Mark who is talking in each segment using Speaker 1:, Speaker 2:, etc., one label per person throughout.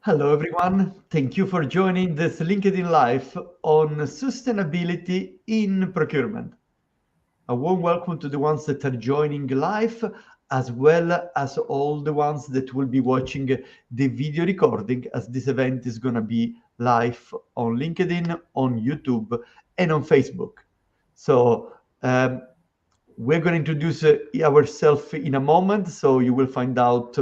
Speaker 1: Hello, everyone. Thank you for joining this LinkedIn Live on sustainability in procurement. A warm welcome to the ones that are joining live, as well as all the ones that will be watching the video recording, as this event is going to be live on LinkedIn, on YouTube, and on Facebook. So we're going to introduce ourselves in a moment, so you will find out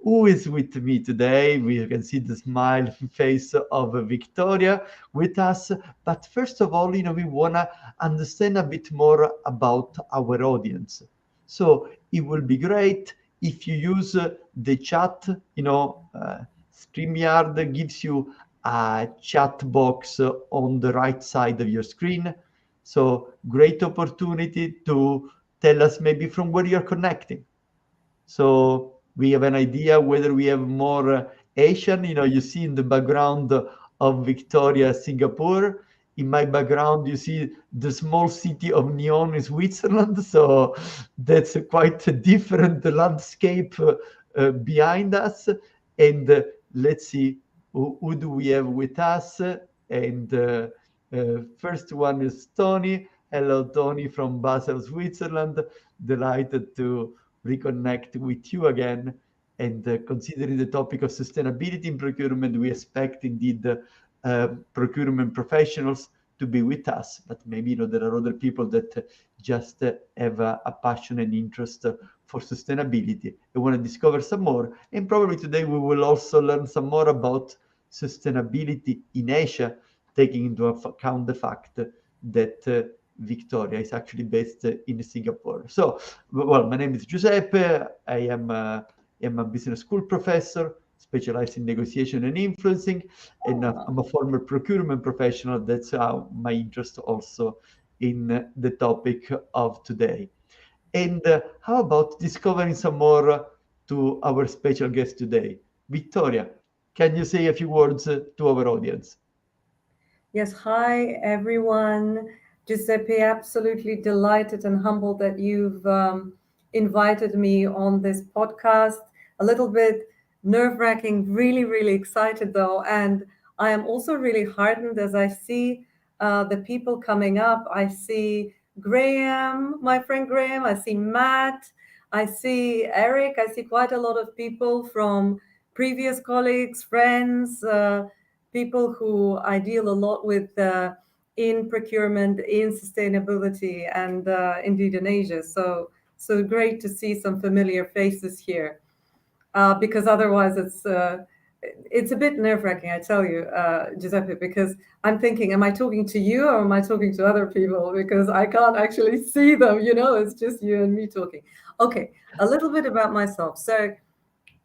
Speaker 1: who is with me today. We can see the smile face of Victoria with us. But first of all, we want to understand a bit more about our audience. So it will be great if you use the chat. StreamYard gives you a chat box on the right side of your screen. So great opportunity to tell us maybe from where you're connecting. So we have an idea whether we have more Asian. You see in the background of Victoria, Singapore. In my background, you see the small city of Nyon in Switzerland. So that's quite a different landscape behind us. And let's see who do we have with us. And first one is Tony. Hello, Tony from Basel, Switzerland. Delighted to reconnect with you again. And considering the topic of sustainability in procurement, we expect indeed procurement professionals to be with us. But maybe there are other people that just have a passion and interest for sustainability and want to discover some more. And probably today we will also learn some more about sustainability in Asia, taking into account the fact that Victoria is actually based in Singapore. So, well, my name is Giuseppe. I am a business school professor, specialized in negotiation and influencing, and I'm a former procurement professional. That's how my interest also in the topic of today. And how about discovering some more to our special guest today? Victoria, can you say a few words to our audience?
Speaker 2: Yes, hi everyone. Giuseppe, absolutely delighted and humbled that you've invited me on this podcast. A little bit nerve-wracking, really, really excited though. And I am also really heartened as I see the people coming up. I see Graham, my friend Graham. I see Matt. I see Eric. I see quite a lot of people from previous colleagues, friends, people who I deal a lot with in procurement, in sustainability, and indeed in Asia. So great to see some familiar faces here, because otherwise it's a bit nerve-wracking, I tell you, Giuseppe, because I'm thinking, am I talking to you or am I talking to other people? Because I can't actually see them, it's just you and me talking. Okay, a little bit about myself. So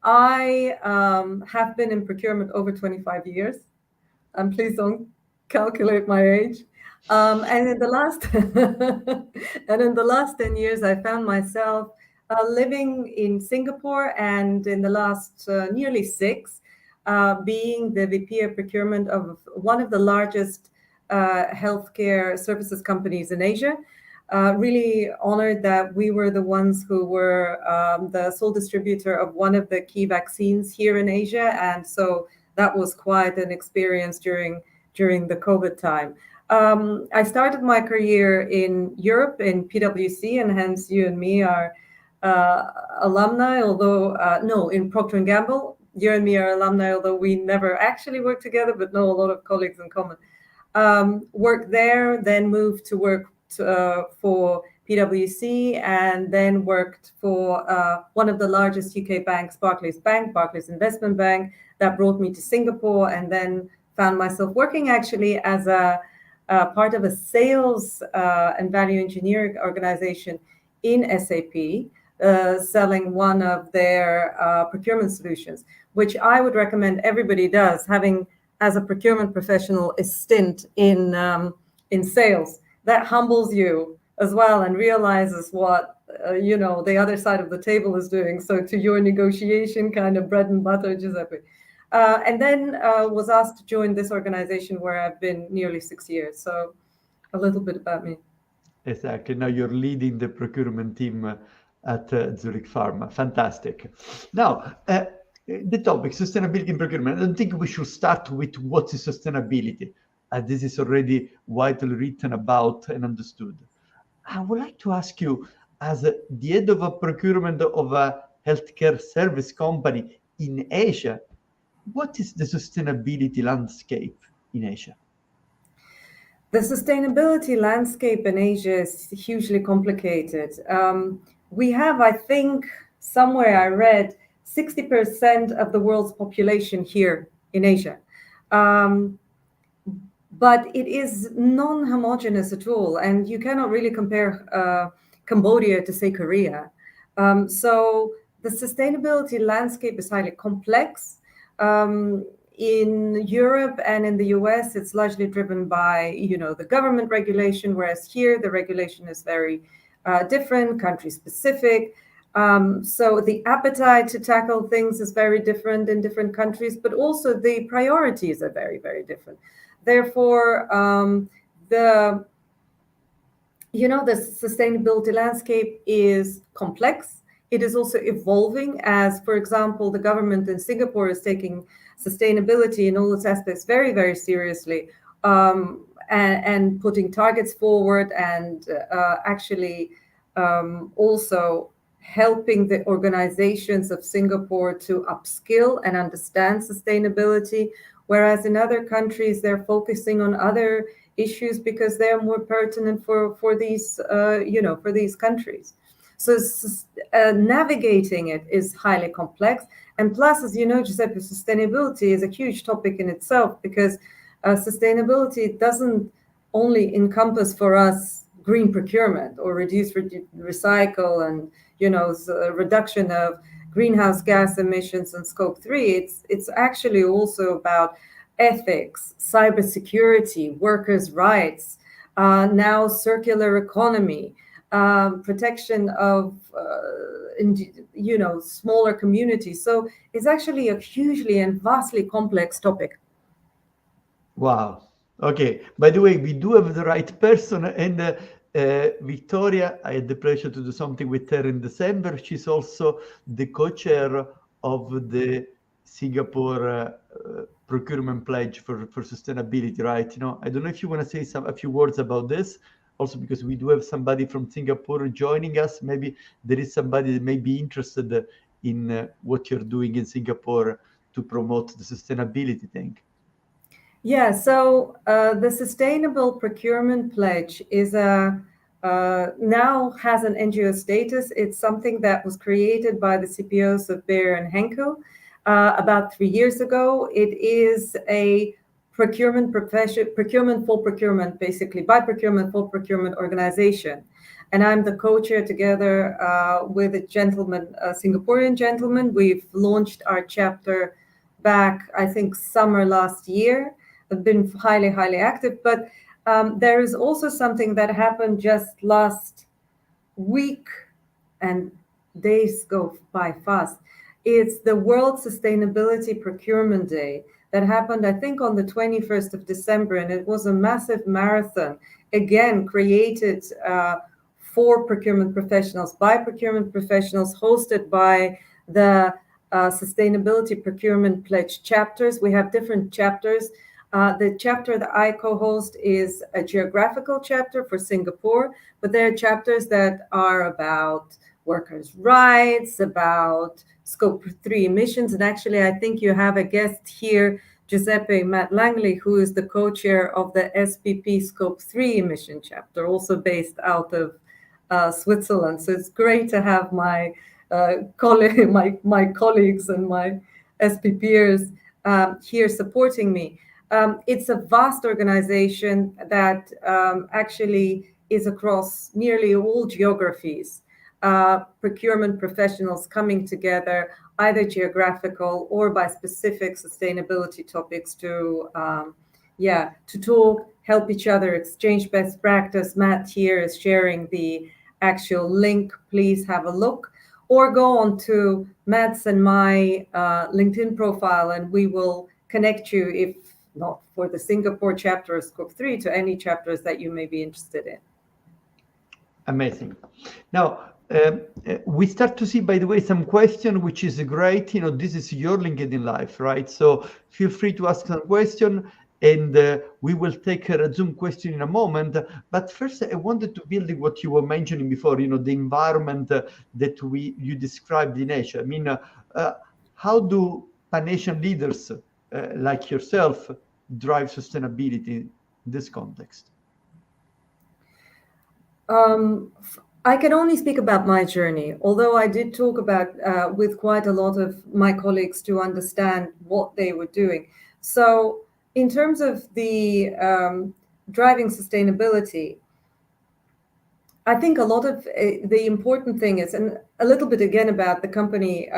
Speaker 2: I have been in procurement over 25 years. And please don't calculate my age. And in the last and in the last 10 years, I found myself living in Singapore, and in the last nearly 6, being the VP of Procurement of one of the largest healthcare services companies in Asia. Really honored that we were the ones who were the sole distributor of one of the key vaccines here in Asia, and so that was quite an experience during the COVID time. I started my career in Europe in PwC, and hence you and me are alumni, although no, in Procter and Gamble. You and me are alumni, although we never actually worked together, but know a lot of colleagues in common. Worked there, then moved to work for PwC, and then worked for one of the largest UK banks, Barclays Investment Bank. That brought me to Singapore, and then found myself working actually as a part of a sales and value engineering organization in SAP, selling one of their procurement solutions, which I would recommend everybody does, having as a procurement professional a stint in sales. That humbles you as well and realizes what the other side of the table is doing. So to your negotiation kind of bread and butter, Giuseppe. And then was asked to join this organization where I've been nearly 6 years. So a little bit about me.
Speaker 1: Exactly. Now you're leading the procurement team at Zuellig Pharma. Fantastic. Now, the topic, sustainability in procurement. I don't think we should start with what is sustainability. This is already widely written about and understood. I would like to ask you, as the head of a procurement of a healthcare service company in Asia, what is the sustainability landscape in Asia?
Speaker 2: The sustainability landscape in Asia is hugely complicated. We have, I think, somewhere I read, 60% of the world's population here in Asia. But it is non-homogeneous at all, and you cannot really compare Cambodia to, say, Korea. So the sustainability landscape is highly complex. In Europe and in the US, it's largely driven by, the government regulation, whereas here the regulation is very different, country-specific. So the appetite to tackle things is very different in different countries, but also the priorities are very, very different. Therefore, the sustainability landscape is complex. It is also evolving as, for example, the government in Singapore is taking sustainability in all its aspects very, very seriously, and putting targets forward, and actually also helping the organizations of Singapore to upskill and understand sustainability, whereas in other countries they're focusing on other issues because they're more pertinent for these for these countries. So navigating it is highly complex. And plus, as you know, Giuseppe, sustainability is a huge topic in itself, because sustainability doesn't only encompass for us green procurement or reduce, recycle, and reduction of greenhouse gas emissions and scope 3. It's actually also about ethics, cybersecurity, workers' rights, now circular economy, protection of smaller communities. So it's actually a hugely and vastly complex topic.
Speaker 1: Wow. Okay. By the way, we do have the right person, and Victoria, I had the pleasure to do something with her in December. She's also the co-chair of the Singapore procurement pledge for sustainability, right? I don't know if you want to say a few words about this, also because we do have somebody from Singapore joining us. Maybe there is somebody that may be interested in what you're doing in Singapore to promote the sustainability thing.
Speaker 2: Yeah, so the Sustainable Procurement Pledge is now has an NGO status. It's something that was created by the CPOs of Bayer and Henkel about 3 years ago. It is a procurement for procurement, basically, by procurement for procurement organization. And I'm the co-chair together with a gentleman, a Singaporean gentleman. We've launched our chapter back, I think, summer last year. Have been highly, highly active. But there is also something that happened just last week, and days go by fast. It's the World Sustainability Procurement Day that happened, I think, on the 21st of December, and it was a massive marathon, again, created for procurement professionals, by procurement professionals, hosted by the Sustainability Procurement Pledge chapters. We have different chapters. The chapter that I co-host is a geographical chapter for Singapore, but there are chapters that are about workers' rights, about scope 3 emissions. And actually, I think you have a guest here, Giuseppe Matt Langley, who is the co-chair of the SPP scope 3 emission chapter, also based out of Switzerland. So it's great to have my colleagues and my SPPers here supporting me. It's a vast organization that actually is across nearly all geographies. Procurement professionals coming together, either geographical or by specific sustainability topics to talk, help each other, exchange best practice. Matt here is sharing the actual link. Please have a look, or go on to Matt's and my LinkedIn profile, and we will connect you, if not for the Singapore chapter or Scope 3, to any chapters that you may be interested in.
Speaker 1: Amazing. Now, we start to see, by the way, some question, which is great. This is your LinkedIn Live, right? So feel free to ask some question, and we will take a Zoom question in a moment. But first, I wanted to build what you were mentioning before, the environment that you described in Asia. I mean, how do Pan-Asian leaders like yourself drive sustainability in this context?
Speaker 2: I can only speak about my journey, although I did talk about with quite a lot of my colleagues to understand what they were doing. So in terms of the driving sustainability, I think a lot of the important thing is, and a little bit again about the company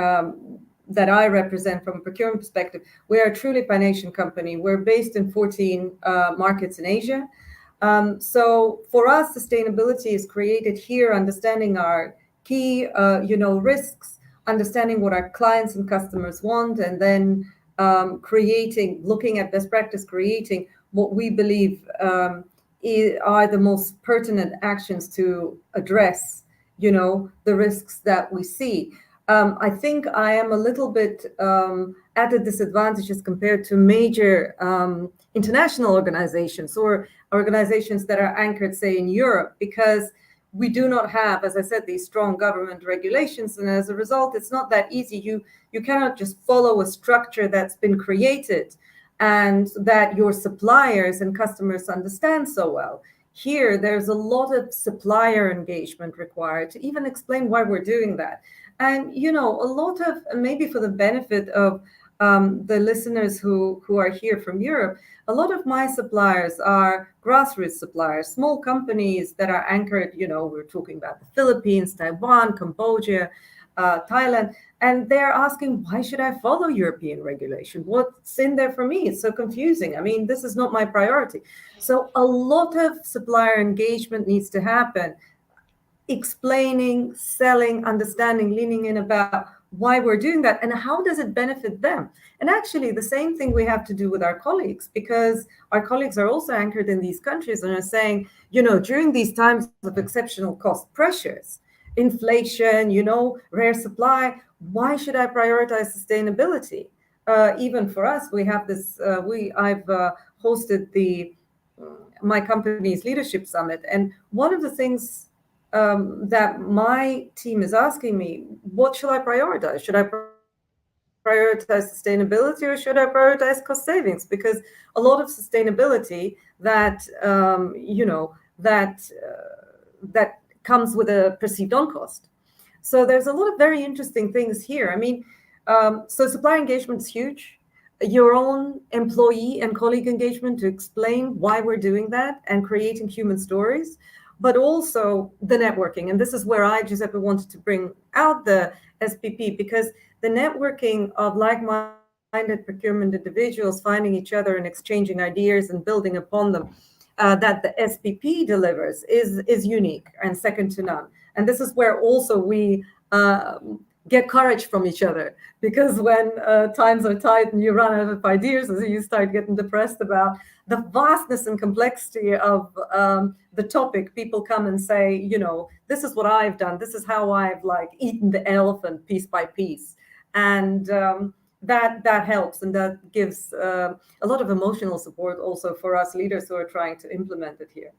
Speaker 2: that I represent from a procurement perspective, we are a truly Pan-Asian company. We're based in 14 markets in Asia. So for us, sustainability is created here, understanding our key, risks, understanding what our clients and customers want, and then looking at best practice, creating what we believe are the most pertinent actions to address, the risks that we see. I think I am a little bit at a disadvantage as compared to major international organizations or organizations that are anchored, say, in Europe, because we do not have, as I said, these strong government regulations. And as a result, it's not that easy. You cannot just follow a structure that's been created and that your suppliers and customers understand so well. Here, there's a lot of supplier engagement required to even explain why we're doing that. And, a lot of, maybe for the benefit of the listeners who are here from Europe, a lot of my suppliers are grassroots suppliers, small companies that are anchored, we're talking about the Philippines, Taiwan, Cambodia, Thailand, and they're asking, why should I follow European regulation? What's in there for me? It's so confusing. I mean, this is not my priority. So a lot of supplier engagement needs to happen, explaining, selling, understanding, leaning in about why we're doing that and how does it benefit them. And actually the same thing we have to do with our colleagues, because our colleagues are also anchored in these countries and are saying, during these times of exceptional cost pressures, inflation, rare supply, why should I prioritize sustainability? Even for us, we have this, I've hosted my company's leadership summit. And one of the things that my team is asking me, what should I prioritize? Should I prioritize sustainability or should I prioritize cost savings? Because a lot of sustainability that that comes with a perceived on cost. So there's a lot of very interesting things here. I mean, so supplier engagement is huge. Your own employee and colleague engagement to explain why we're doing that and creating human stories, but also the networking. And this is where I, Giuseppe, wanted to bring out the SPP, because the networking of like-minded procurement individuals finding each other and exchanging ideas and building upon them that the SPP delivers is unique and second to none. And this is where also we get courage from each other, because when times are tight and you run out of ideas, and you start getting depressed about the vastness and complexity of the topic, people come and say, this is what I've done. This is how I've eaten the elephant piece by piece. And that helps, and that gives a lot of emotional support also for us leaders who are trying to implement it here.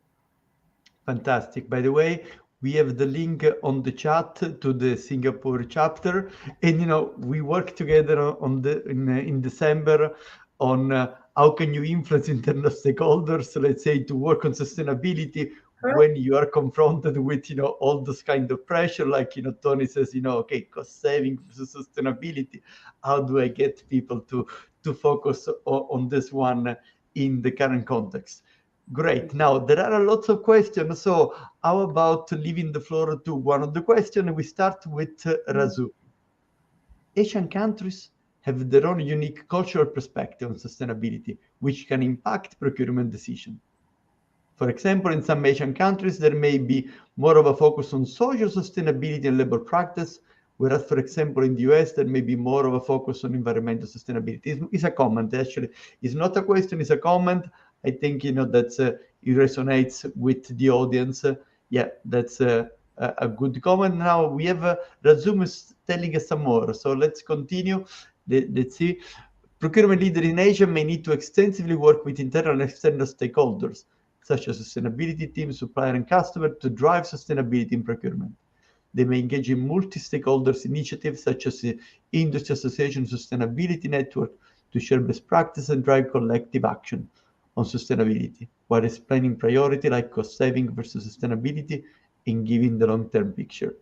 Speaker 1: Fantastic. By the way, we have the link on the chat to the Singapore chapter, and we work together in December on how can you influence internal stakeholders, let's say, to work on sustainability when you are confronted with all this kind of pressure, like Tony says, okay, cost saving versus sustainability. How do I get people to focus on this one in the current context? Great. Now, there are lots of questions. So how about leaving the floor to one of the questions? We start with Razu. Asian countries have their own unique cultural perspective on sustainability, which can impact procurement decisions. For example, in some Asian countries, there may be more of a focus on social sustainability and labor practice, whereas, for example, in the US, there may be more of a focus on environmental sustainability. It's a comment, actually. It's not a question, it's a comment. I think, that it resonates with the audience. Yeah, that's a good comment. Now we have Razum telling us some more. So let's continue. Let's see. Procurement leader in Asia may need to extensively work with internal and external stakeholders, such as sustainability teams, supplier and customer, to drive sustainability in procurement. They may engage in multi-stakeholders initiatives such as the Industry Association Sustainability Network to share best practice and drive collective action on sustainability, while explaining priority like cost saving versus sustainability and giving the long-term picture.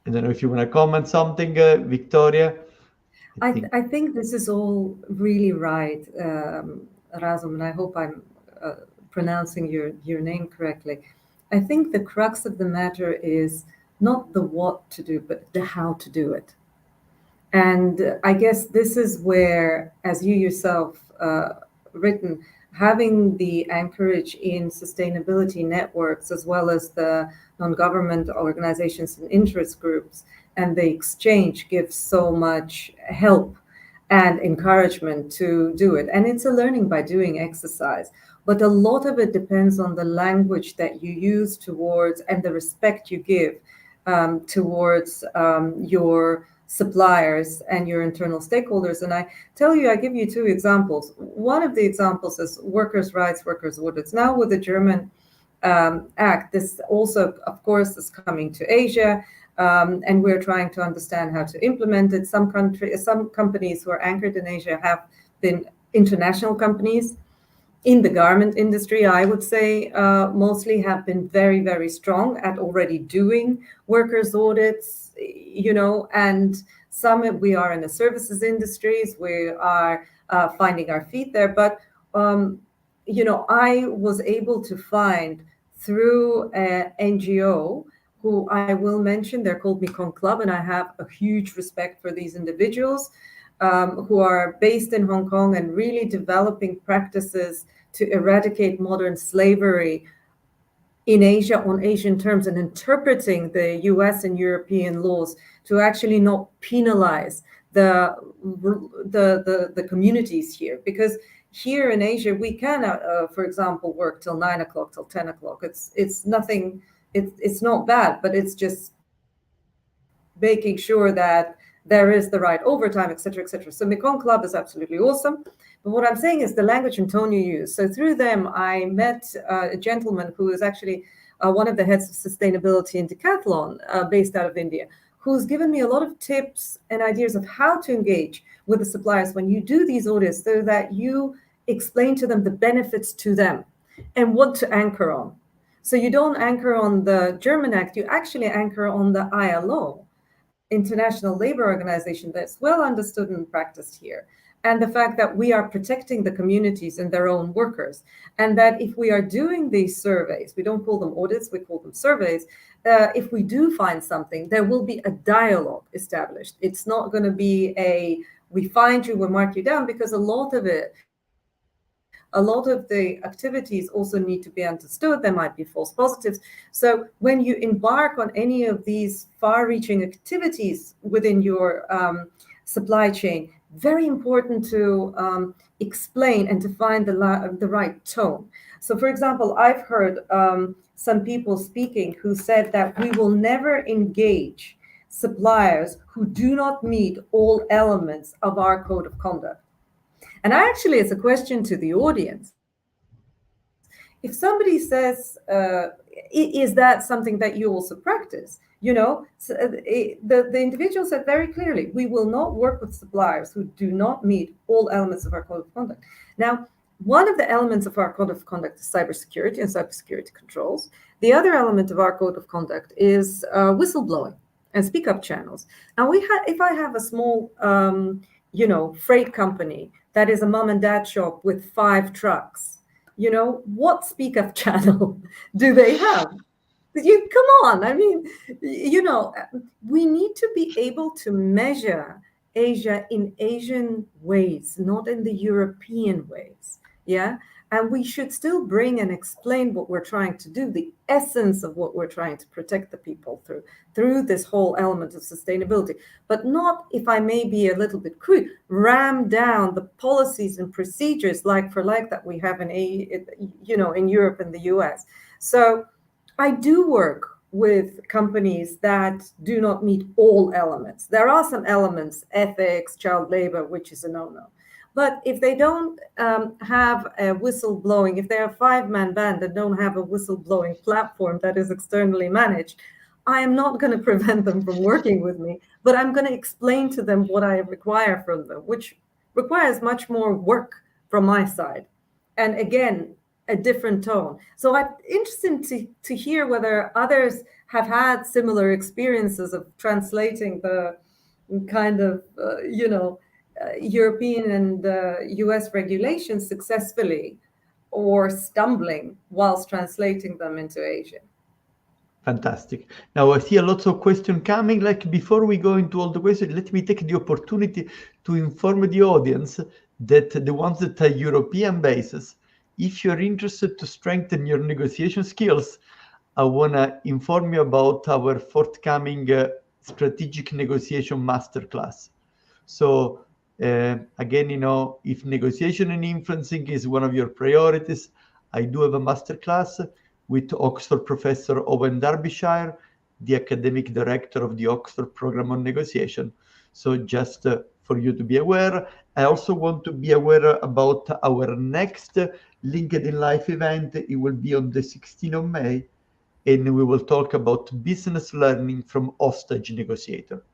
Speaker 1: I don't know if you want to comment something, Victoria.
Speaker 2: I think this is all really right, Razum, and I hope I'm pronouncing your name correctly. I think the crux of the matter is not the what to do, but the how to do it. And I guess this is where, as you yourself written, having the anchorage in sustainability networks, as well as the non-government organizations and interest groups, and the exchange gives so much help and encouragement to do it. And it's a learning by doing exercise. But a lot of it depends on the language that you use towards and the respect you give towards your suppliers and your internal stakeholders. And I tell you, I give you two examples. One of the examples is workers' rights, workers' audits. Now with the German Act, this also, of course, is coming to Asia. And we're trying to understand how to implement it. Some companies who are anchored in Asia have been international companies. In the garment industry, I would say mostly have been very, very strong at already doing workers' audits, and some we are in the services industries, we are finding our feet there. But, I was able to find through an NGO, who I will mention, they're called Mekong Club, and I have a huge respect for these individuals who are based in Hong Kong and really developing practices to eradicate modern slavery in Asia on Asian terms, and interpreting the US and European laws to actually not penalize the communities here. Because here in Asia, we can, for example, work till 9 o'clock, till 10 o'clock. It's nothing. It's not bad, but it's just making sure that there is the right overtime, etc., etc. So Mekong Club is absolutely awesome. But what I'm saying is the language and tone you use. So through them, I met a gentleman who is actually one of the heads of sustainability in Decathlon, based out of India, who's given me a lot of tips and ideas of how to engage with the suppliers when you do these audits, so that you explain to them the benefits to them and what to anchor on. So you don't anchor on the German Act, you actually anchor on the ILO, International Labour Organization, that's well understood and practiced here. And the fact that we are protecting the communities and their own workers. And that if we are doing these surveys, we don't call them audits, we call them surveys. If we do find something, there will be a dialogue established. It's not going to be we find you, we mark you down, because a lot of the activities also need to be understood. There might be false positives. So when you embark on any of these far-reaching activities within your supply chain, very important to explain and to find the right tone. So, for example, I've heard some people speaking who said that we will never engage suppliers who do not meet all elements of our code of conduct. And actually, it's a question to the audience. If somebody says, is that something that you also practice? The individual said very clearly, we will not work with suppliers who do not meet all elements of our code of conduct. Now, one of the elements of our code of conduct is cybersecurity and cybersecurity controls. The other element of our code of conduct is whistleblowing and speak-up channels. And if I have a small, freight company that is a mom and dad shop with 5 trucks, what speak-up channel do they have? Come on. I mean, we need to be able to measure Asia in Asian ways, not in the European ways. Yeah. And we should still bring and explain what we're trying to do, the essence of what we're trying to protect the people through this whole element of sustainability, but not, if I may be a little bit crude, ram down the policies and procedures like for like that we have in Europe and the US. So I do work with companies that do not meet all elements. There are some elements, ethics, child labor, which is a no-no. But if they don't have a whistleblowing, if they're a five-man band that don't have a whistleblowing platform that is externally managed, I am not going to prevent them from working with me, but I'm going to explain to them what I require from them, which requires much more work from my side. And again, a different tone. So I'm interested to hear whether others have had similar experiences of translating the kind of, European and US regulations successfully or stumbling whilst translating them into Asian.
Speaker 1: Fantastic. Now I see lots of questions coming. Like before we go into all the questions, let me take the opportunity to inform the audience that the ones that are European bases, if you're interested to strengthen your negotiation skills, I want to inform you about our forthcoming strategic negotiation masterclass. So again, if negotiation and influencing is one of your priorities, I do have a masterclass with Oxford Professor Owen Derbyshire, the academic director of the Oxford Program on Negotiation. So just for you to be aware, I also want to be aware about our next LinkedIn Live event. It will be on the 16th of May, and we will talk about business learning from hostage negotiator.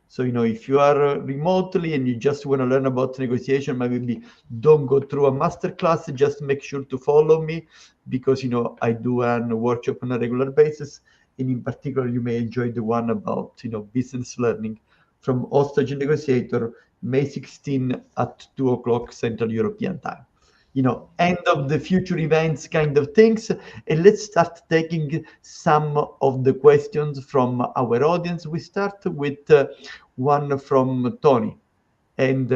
Speaker 1: So, if you are remotely and you just want to learn about negotiation, maybe don't go through a masterclass, just make sure to follow me because, I do a workshop on a regular basis. And in particular, you may enjoy the one about, business learning from hostage negotiator, May 16 at 2 o'clock Central European time. End of the future events kind of things. And let's start taking some of the questions from our audience. We start with one from Tony. And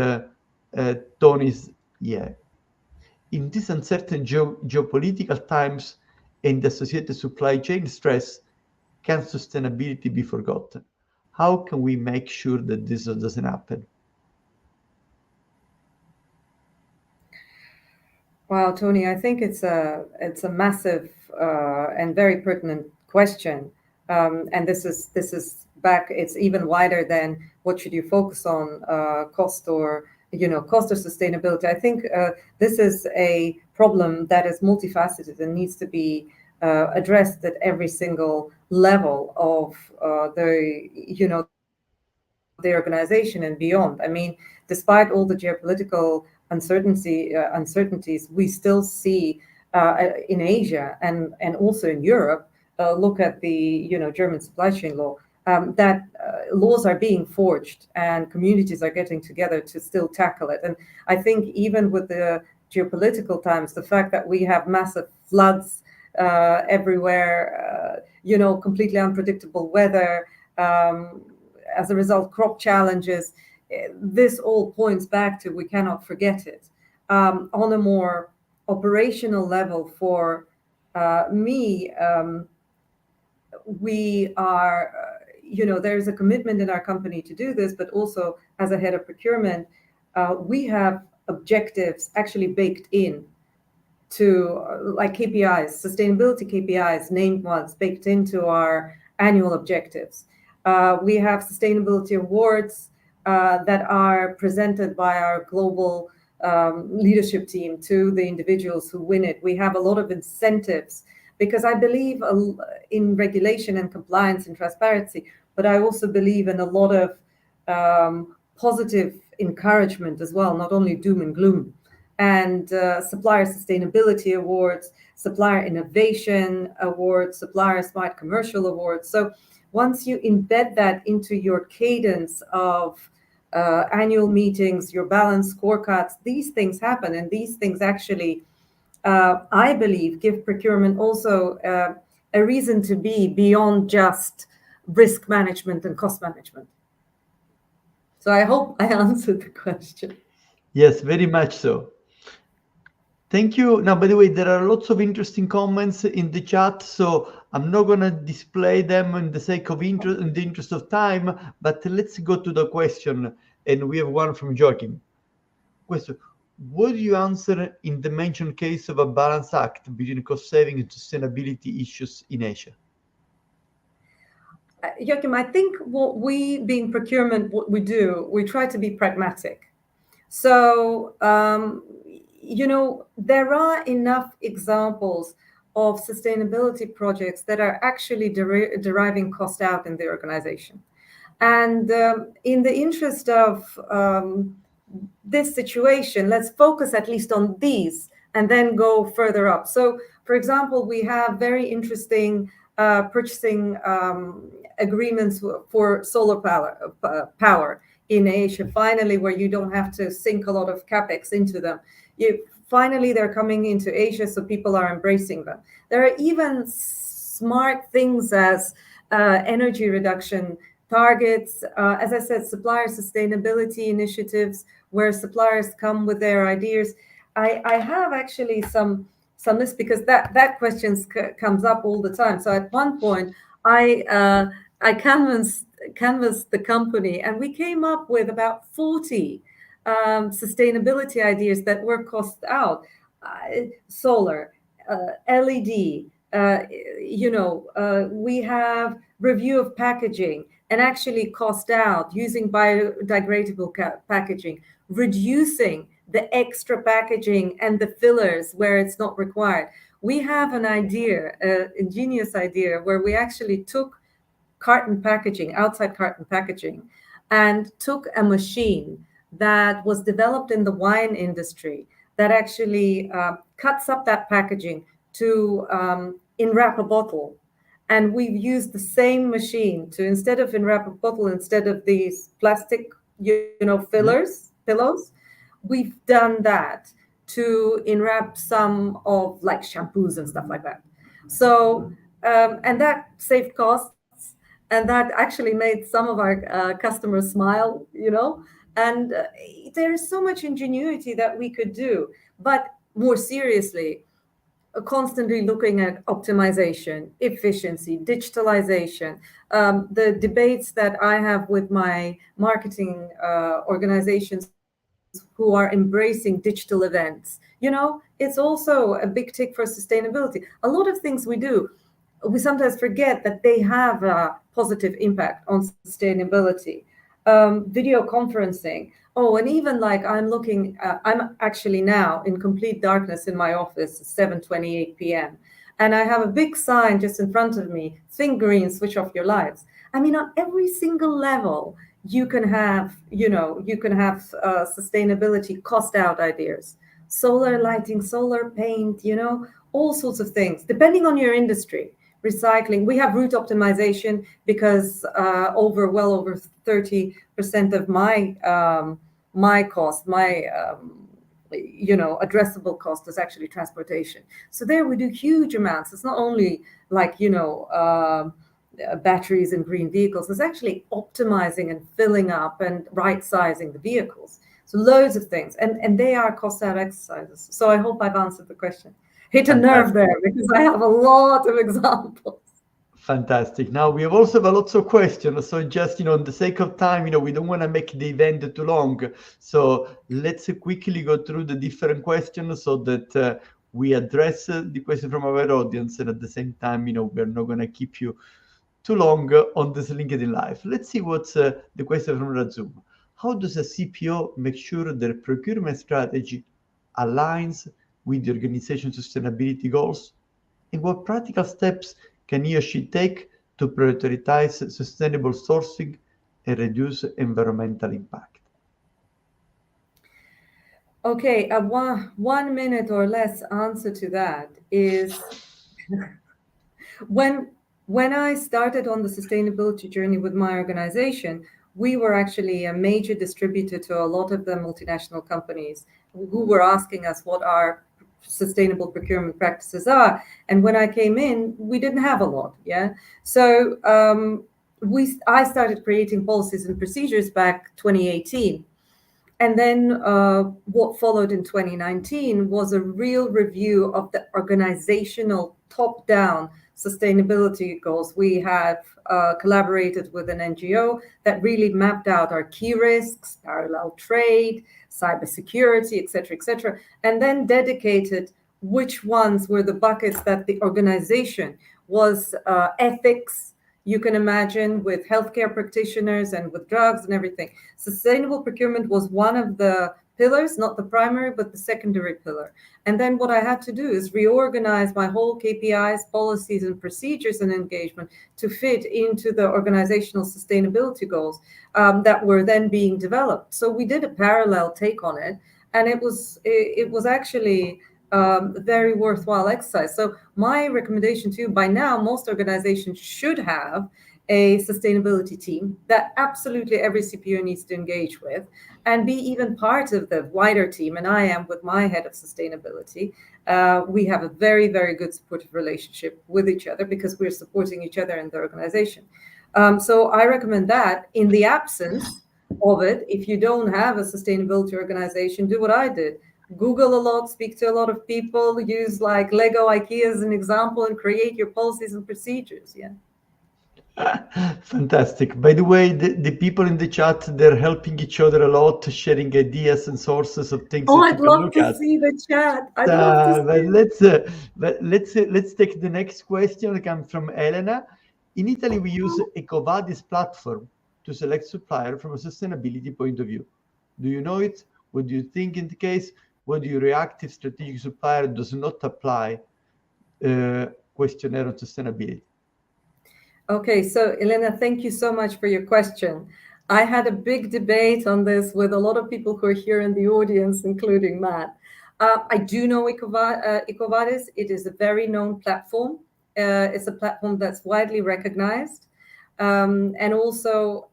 Speaker 1: Tony's, in these uncertain geopolitical times and associated supply chain stress, can sustainability be forgotten? How can we make sure that this doesn't happen?
Speaker 2: Wow, Tony, I think it's a massive and very pertinent question, and this is back. It's even wider than what should you focus on, cost or sustainability. I think this is a problem that is multifaceted and needs to be addressed at every single level of the organization and beyond. I mean, despite all the geopolitical uncertainties, we still see in Asia and also in Europe. Look at the German supply chain law. That laws are being forged and communities are getting together to still tackle it. And I think even with the geopolitical times, the fact that we have massive floods everywhere, completely unpredictable weather, as a result, crop challenges, this all points back to we cannot forget it. On a more operational level for me, we are, there's a commitment in our company to do this, but also as a head of procurement, we have objectives actually baked in to like KPIs, sustainability KPIs, named ones, baked into our annual objectives. We have sustainability awards that are presented by our global leadership team to the individuals who win it. We have a lot of incentives because I believe in regulation and compliance and transparency, but I also believe in a lot of positive encouragement as well, not only doom and gloom. And supplier sustainability awards, supplier innovation awards, supplier smart commercial awards. So once you embed that into your cadence of annual meetings, your balanced scorecards, these things happen. And these things actually, I believe, give procurement also a reason to be beyond just risk management and cost management. So I hope I answered the question.
Speaker 1: Yes, very much so. Thank you. Now, by the way, there are lots of interesting comments in the chat, so I'm not going to display them in the sake of in the interest of time, but let's go to the question. And we have one from Joachim. Question: What do you answer in the mentioned case of a balance act between cost saving and sustainability issues in Asia?
Speaker 2: Joachim, I think what we, being procurement, what we do, we try to be pragmatic. So, there are enough examples of sustainability projects that are actually deriving cost out in the organization. And in the interest of this situation, let's focus at least on these and then go further up. So, for example, we have very interesting purchasing agreements for solar power in Asia, finally, where you don't have to sink a lot of capex into them. Finally, they're coming into Asia, so people are embracing them. There are even smart things as energy reduction targets, as I said, supplier sustainability initiatives, where suppliers come with their ideas. I have actually some list, because that question comes up all the time. So at one point, I canvassed the company, and we came up with about 40 sustainability ideas that were cost out. Solar, LED, we have review of packaging and actually cost out using biodegradable packaging, reducing the extra packaging and the fillers where it's not required. We have an idea, an ingenious idea, where we actually took carton packaging, outside carton packaging, and took a machine that was developed in the wine industry that actually cuts up that packaging to enwrap a bottle. And we've used the same machine to, instead of enwrap a bottle, instead of these plastic, pillows, we've done that to enwrap some of like shampoos and stuff like that. So, and that saved costs, and that actually made some of our customers smile, and there is so much ingenuity that we could do. But more seriously, constantly looking at optimization, efficiency, digitalization. The debates that I have with my marketing organizations who are embracing digital events, it's also a big tick for sustainability. A lot of things we do, we sometimes forget that they have a positive impact on sustainability. Video conferencing. Oh, and even like I'm actually now in complete darkness in my office, 7:28 p.m. And I have a big sign just in front of me, think green, switch off your lights. I mean, on every single level, you can have sustainability cost out ideas, solar lighting, solar paint, all sorts of things, depending on your industry. Recycling, we have route optimization, because well over 30% of my cost, addressable cost is actually transportation. So there we do huge amounts. It's not only like batteries and green vehicles. It's actually optimizing and filling up and right sizing the vehicles. So loads of things, and they are cost out exercises. So I hope I've answered the question. Hit a nerve there, because I have a lot of examples.
Speaker 1: Fantastic. Now we have also lots of questions. So just, on the sake of time, we don't want to make the event too long. So let's quickly go through the different questions so that we address the question from our audience. And at the same time, we're not going to keep you too long on this LinkedIn Live. Let's see what's the question from Razum. How does a CPO make sure their procurement strategy aligns with the organization's sustainability goals? And what practical steps can he or she take to prioritize sustainable sourcing and reduce environmental impact?
Speaker 2: Okay, a 1 minute or less answer to that is when I started on the sustainability journey with my organization, we were actually a major distributor to a lot of the multinational companies who were asking us what our sustainable procurement practices are. And when I came in, we didn't have a lot. Yeah. So I started creating policies and procedures back 2018. And then what followed in 2019 was a real review of the organizational top-down sustainability goals. We have collaborated with an NGO that really mapped out our key risks, parallel trade, cybersecurity, et cetera, and then dedicated which ones were the buckets that the organization was ethics, you can imagine, with healthcare practitioners and with drugs and everything. Sustainable procurement was one of the pillars, not the primary, but the secondary pillar. And then what I had to do is reorganize my whole KPIs, policies, and procedures and engagement to fit into the organizational sustainability goals that were then being developed. So we did a parallel take on it, and it was actually very worthwhile exercise. So my recommendation to you, by now, most organizations should have a sustainability team that absolutely every CPO needs to engage with and be even part of the wider team. And I am with my head of sustainability. We have a very, very good supportive relationship with each other because we're supporting each other in the organization. So I recommend that. In the absence of it, if you don't have a sustainability organization, do what I did. Google a lot, speak to a lot of people, use like Lego IKEA as an example, and create your policies and procedures. Yeah.
Speaker 1: Fantastic. By the way, the people in the chat, they're helping each other a lot, sharing ideas and sources of things that
Speaker 2: I'd
Speaker 1: you can
Speaker 2: love
Speaker 1: look
Speaker 2: to
Speaker 1: at.
Speaker 2: see the chat. I'd love to see.
Speaker 1: But let's take the next question. It comes from Elena. In Italy, we use EcoVadis platform to select supplier from a sustainability point of view. Do you know it? What do you think in the case? What do you react if strategic supplier does not apply questionnaire on sustainability?
Speaker 2: Okay, so Elena, thank you so much for your question. I had a big debate on this with a lot of people who are here in the audience, including Matt. I do know EcoVadis. It is a very known platform. It's a platform that's widely recognized. And also,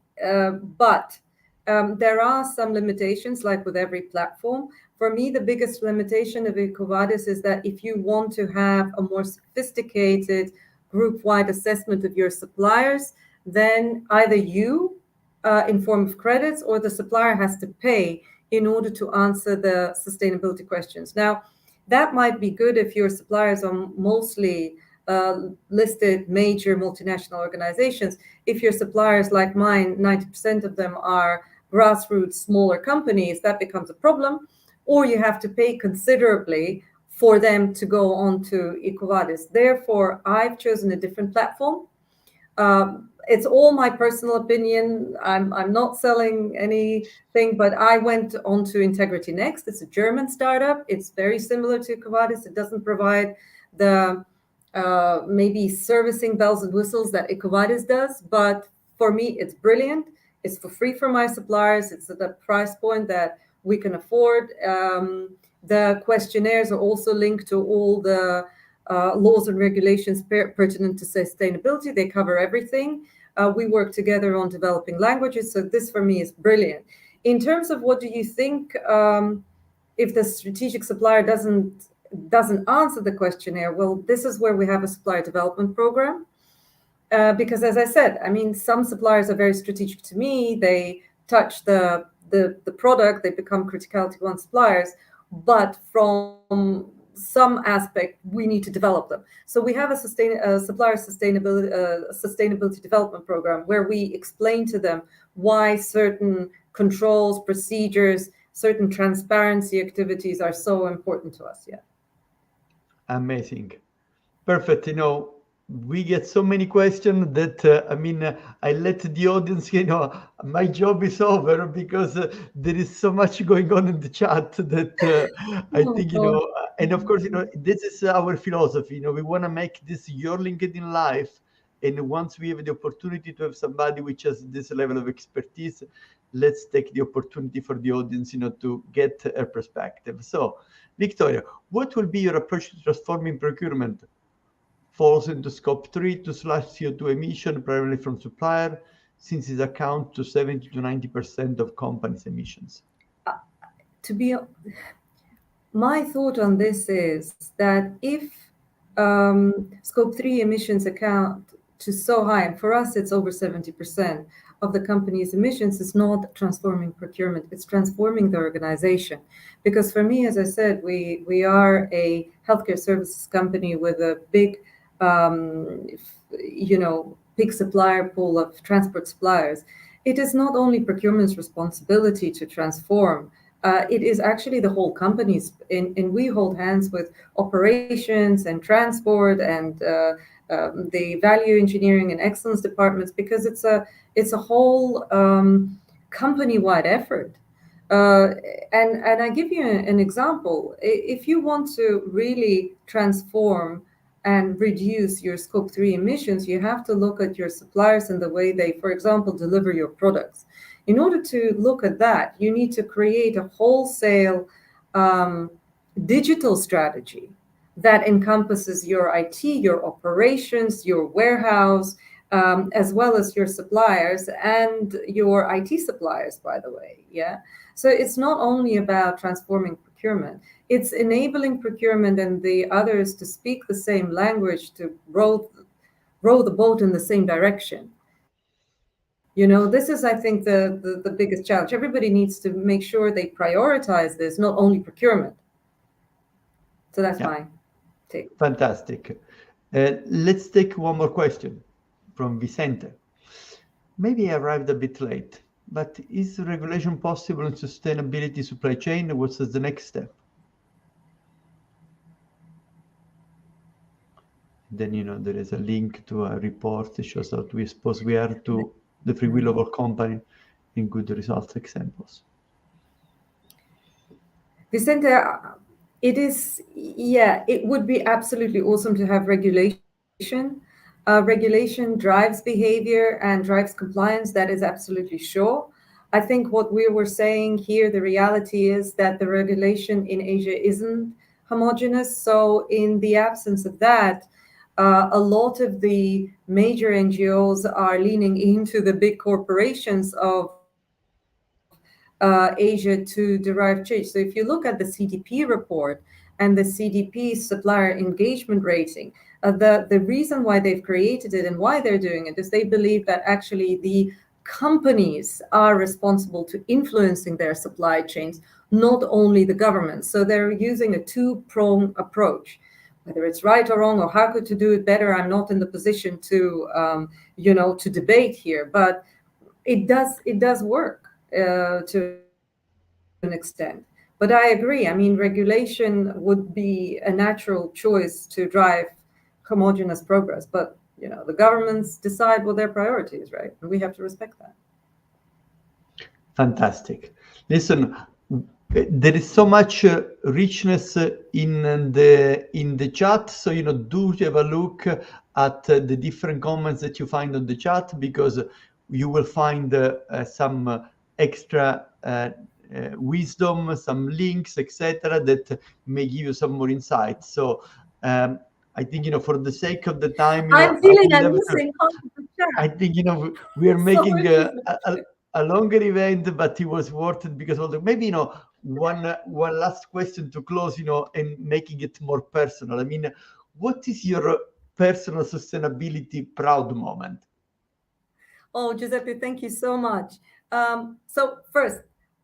Speaker 2: but there are some limitations, like with every platform. For me, the biggest limitation of EcoVadis is that if you want to have a more sophisticated group-wide assessment of your suppliers, then either you, in form of credits, or the supplier has to pay in order to answer the sustainability questions. Now, that might be good if your suppliers are mostly listed major multinational organizations. If your suppliers, like mine, 90% of them are grassroots smaller companies, that becomes a problem. Or you have to pay considerably for them to go on to EcoVadis. Therefore, I've chosen a different platform. It's all my personal opinion. I'm not selling anything, but I went on to Integrity Next. It's a German startup. It's very similar to EcoVadis. It doesn't provide the maybe servicing bells and whistles that EcoVadis does, but for me, it's brilliant. It's for free for my suppliers. It's at a price point that we can afford. The questionnaires are also linked to all the laws and regulations pertinent to sustainability. They cover everything. We work together on developing languages. So this for me is brilliant. In terms of what do you think if the strategic supplier doesn't answer the questionnaire? Well, this is where we have a supplier development program. Because as I said, I mean, some suppliers are very strategic to me. They touch the product, they become criticality one suppliers, but from some aspect, we need to develop them. So we have a supplier sustainability development program where we explain to them why certain controls, procedures, certain transparency activities are so important to us. Yeah.
Speaker 1: Amazing. Perfect. We get so many questions that, I let the audience, my job is over because there is so much going on in the chat that I think, and of course, this is our philosophy. We want to make this your LinkedIn life. And once we have the opportunity to have somebody which has this level of expertise, let's take the opportunity for the audience, to get a perspective. So, Victoria, what will be your approach to transforming procurement? Falls into scope 3 to slash CO2 emission primarily from supplier, since it accounts to 70 to 90% of companies' emissions.
Speaker 2: My thought on this is that if scope 3 emissions account to so high, and for us it's over 70% of the company's emissions, is not transforming procurement, it's transforming the organization. Because for me, as I said, we are a healthcare services company with a big big supplier pool of transport suppliers, it is not only procurement's responsibility to transform, it is actually the whole company's, and we hold hands with operations and transport and the value engineering and excellence departments, because it's a whole company-wide effort. And I give you an example. If you want to really transform and reduce your scope 3 emissions, you have to look at your suppliers and the way they, for example, deliver your products. In order to look at that, you need to create a wholesale digital strategy that encompasses your IT, your operations, your warehouse, as well as your suppliers and your IT suppliers, by the way. Yeah. So it's not only about transforming procurement, it's enabling procurement and the others to speak the same language, to row the boat in the same direction. This is, I think, the biggest challenge. Everybody needs to make sure they prioritize this, not only procurement. So that's my take.
Speaker 1: Fantastic. Let's take one more question from Vicente. Maybe I arrived a bit late, but is regulation possible in sustainability supply chain? What's the next step? Then, there is a link to a report that shows that we suppose we are to the free will of our company in good results examples.
Speaker 2: Vicente, it would be absolutely awesome to have regulation. Regulation drives behavior and drives compliance. That is absolutely sure. I think what we were saying here, the reality is that the regulation in Asia isn't homogeneous. So in the absence of that, a lot of the major NGOs are leaning into the big corporations of Asia to derive change. So if you look at the CDP report and the CDP supplier engagement rating, the reason why they've created it and why they're doing it is they believe that actually the companies are responsible to influencing their supply chains, not only the government. So they're using a two-pronged approach. Whether it's right or wrong or how to do it better, I'm not in the position to to debate here, but it does work to an extent. But I agree. I mean, regulation would be a natural choice to drive homogeneous progress. But the governments decide what their priority is, right? And we have to respect that.
Speaker 1: Fantastic. Listen, there is so much richness in the chat. So do have a look at the different comments that you find on the chat, because you will find some extra wisdom, some links, etc., that may give you some more insight. So I think for the sake of the time,
Speaker 2: I'm feeling I'm missing half of the chat.
Speaker 1: I think we are making a longer event, but it was worth it because of maybe one last question to close, and making it more personal. I mean, what is your personal sustainability proud moment?
Speaker 2: Oh, Giuseppe, thank you so much. So first,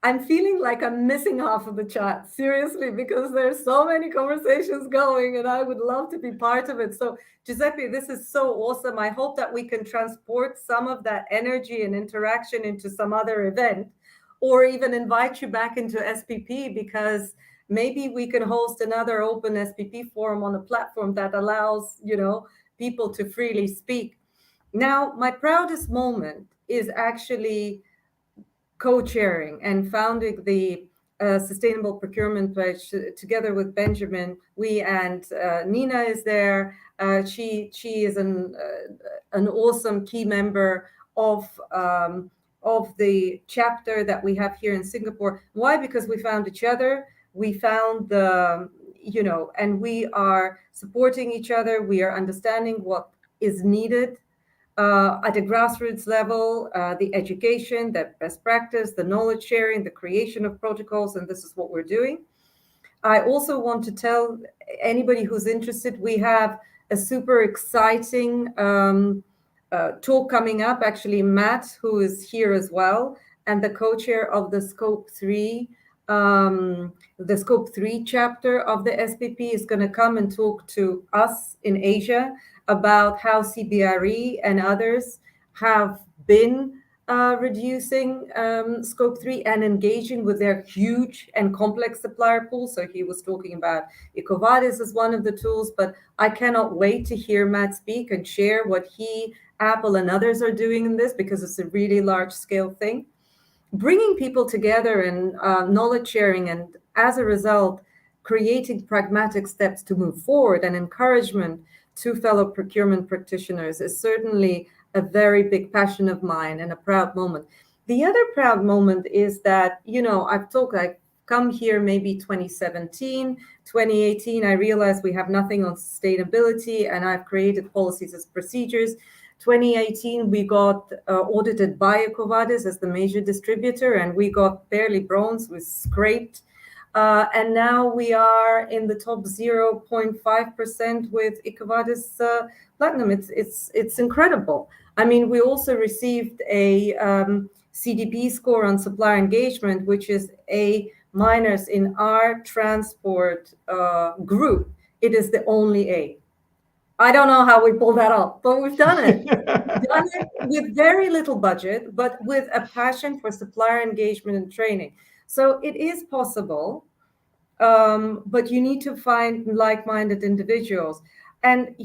Speaker 2: I'm feeling like I'm missing half of the chat, seriously, because there's so many conversations going and I would love to be part of it. So Giuseppe, this is so awesome. I hope that we can transport some of that energy and interaction into some other event, or even invite you back into SPP, because maybe we can host another open SPP forum on a platform that allows, people to freely speak. Now, my proudest moment is actually co-chairing and founding the Sustainable Procurement Pledge together with Benjamin. We and Nina is there. She is an awesome key member of the chapter that we have here in Singapore. Why? Because we found each other. We found and we are supporting each other. We are understanding what is needed at a grassroots level, the education, the best practice, the knowledge sharing, the creation of protocols, and this is what we're doing. I also want to tell anybody who's interested, we have a super exciting talk coming up. Actually, Matt, who is here as well, and the co-chair of the Scope 3 chapter of the SPP, is going to come and talk to us in Asia about how CBRE and others have been reducing scope 3 and engaging with their huge and complex supplier pool. So he was talking about EcoVadis as one of the tools, but I cannot wait to hear Matt speak and share what he, Apple, and others are doing in this, because it's a really large scale thing. Bringing people together and knowledge sharing, and as a result, creating pragmatic steps to move forward and encouragement to fellow procurement practitioners is certainly a very big passion of mine and a proud moment. The other proud moment is that, I've come here maybe 2017, 2018, I realized we have nothing on sustainability, and I've created policies as procedures. 2018, we got audited by EcoVadis as the major distributor, and we got barely bronze, we scraped. And now we are in the top 0.5% with EcoVadis Platinum. It's incredible. I mean, we also received a CDP score on supplier engagement, which is A- in our transport group. It is the only A. I don't know how we pulled that off, but we've done it. We've done it with very little budget, but with a passion for supplier engagement and training. So it is possible, but you need to find like-minded individuals. And,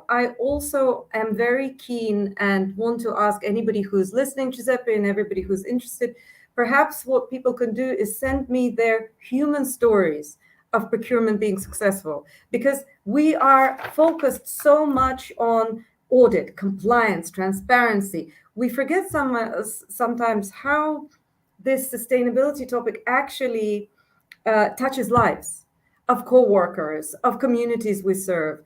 Speaker 2: I also am very keen and want to ask anybody who's listening, Giuseppe, and everybody who's interested, perhaps what people can do is send me their human stories of procurement being successful, because we are focused so much on audit, compliance, transparency. We forget sometimes how this sustainability topic actually touches lives of co-workers, of communities we serve,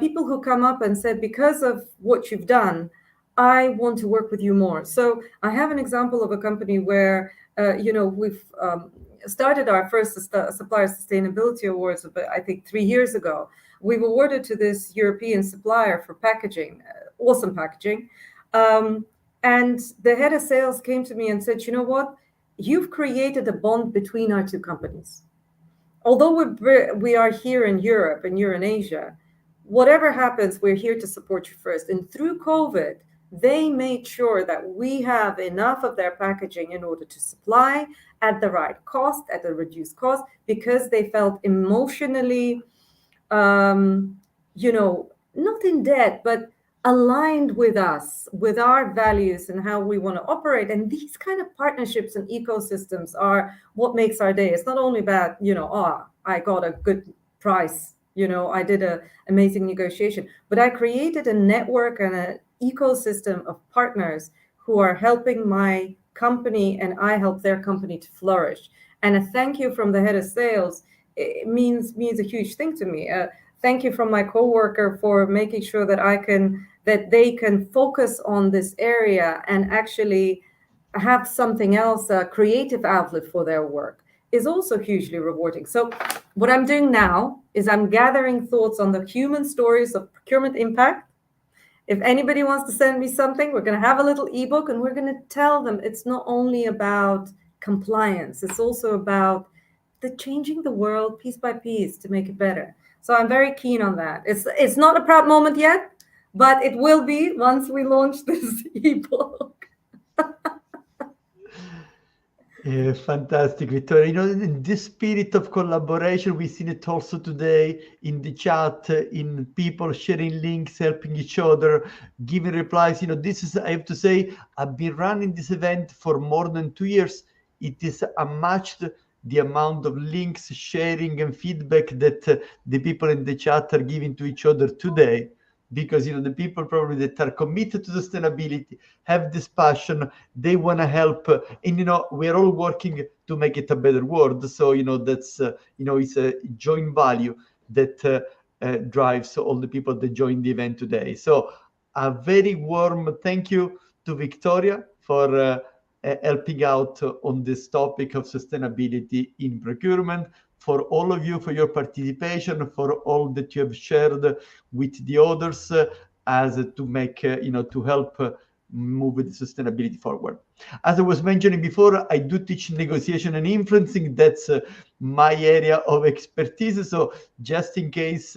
Speaker 2: people who come up and said, because of what you've done, I want to work with you more. So I have an example of a company where, we've started our first supplier sustainability awards, I think 3 years ago. We've awarded to this European supplier for packaging, awesome packaging. And the head of sales came to me and said, you know what? You've created a bond between our two companies. Although we are here in Europe and you're in Asia, whatever happens, we're here to support you first. And through COVID, they made sure that we have enough of their packaging in order to supply at the right cost, at a reduced cost, because they felt emotionally, not in debt, but aligned with us, with our values and how we want to operate. And these kind of partnerships and ecosystems are what makes our day. It's not only about, I got a good price, I did an amazing negotiation, but I created a network and an ecosystem of partners who are helping my company, and I help their company to flourish. And a thank you from the head of sales, it means a huge thing to me. Thank you from my coworker for making sure that they can focus on this area and actually have something else, a creative outlet for their work, is also hugely rewarding. So what I'm doing now is I'm gathering thoughts on the human stories of procurement impact. If anybody wants to send me something, we're going to have a little ebook, and we're going to tell them it's not only about compliance, it's also about changing the world piece by piece to make it better. So I'm very keen on that. It's not a proud moment yet, but it will be once we launch this ebook.
Speaker 1: Yeah, fantastic, Vittoria. In this spirit of collaboration, we've seen it also today in the chat, in people sharing links, helping each other, giving replies. This is, I have to say, I've been running this event for more than 2 years. It is unmatched, the amount of links, sharing, and feedback that the people in the chat are giving to each other today. Because the people probably that are committed to sustainability have this passion, they want to help, and we're all working to make it a better world. So that's it's a joint value that drives all the people that joined the event today. So a very warm thank you to Victoria for helping out on this topic of sustainability in procurement. For all of you, for your participation, for all that you have shared with the others, as to make, to help move the sustainability forward. As I was mentioning before, I do teach negotiation and influencing. That's my area of expertise. So just in case,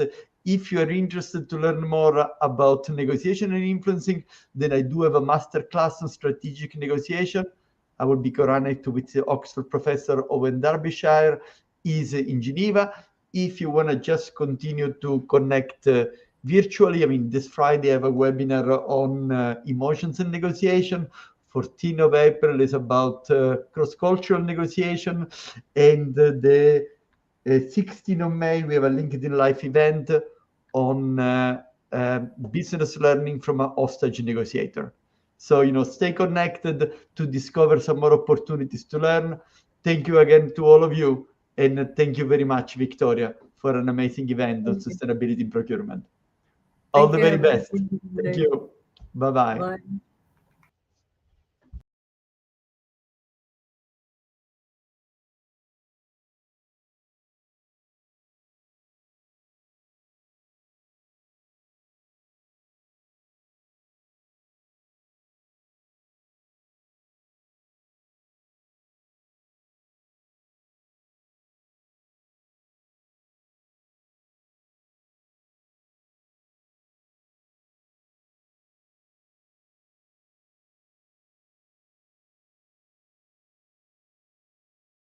Speaker 1: If you are interested to learn more about negotiation and influencing, then I do have a masterclass on strategic negotiation. I will be connected with the Oxford professor Owen Derbyshire, is in Geneva. If you want to just continue to connect virtually, I mean, this Friday I have a webinar on emotions and negotiation. 14th of April is about cross-cultural negotiation, and the 16th of May we have a LinkedIn Live event on business learning from a hostage negotiator. So, stay connected to discover some more opportunities to learn. Thank you again to all of you, and thank you very much, Victoria, for an amazing event on sustainability in procurement. All the very best. Thank you. Bye-bye.
Speaker 2: Bye.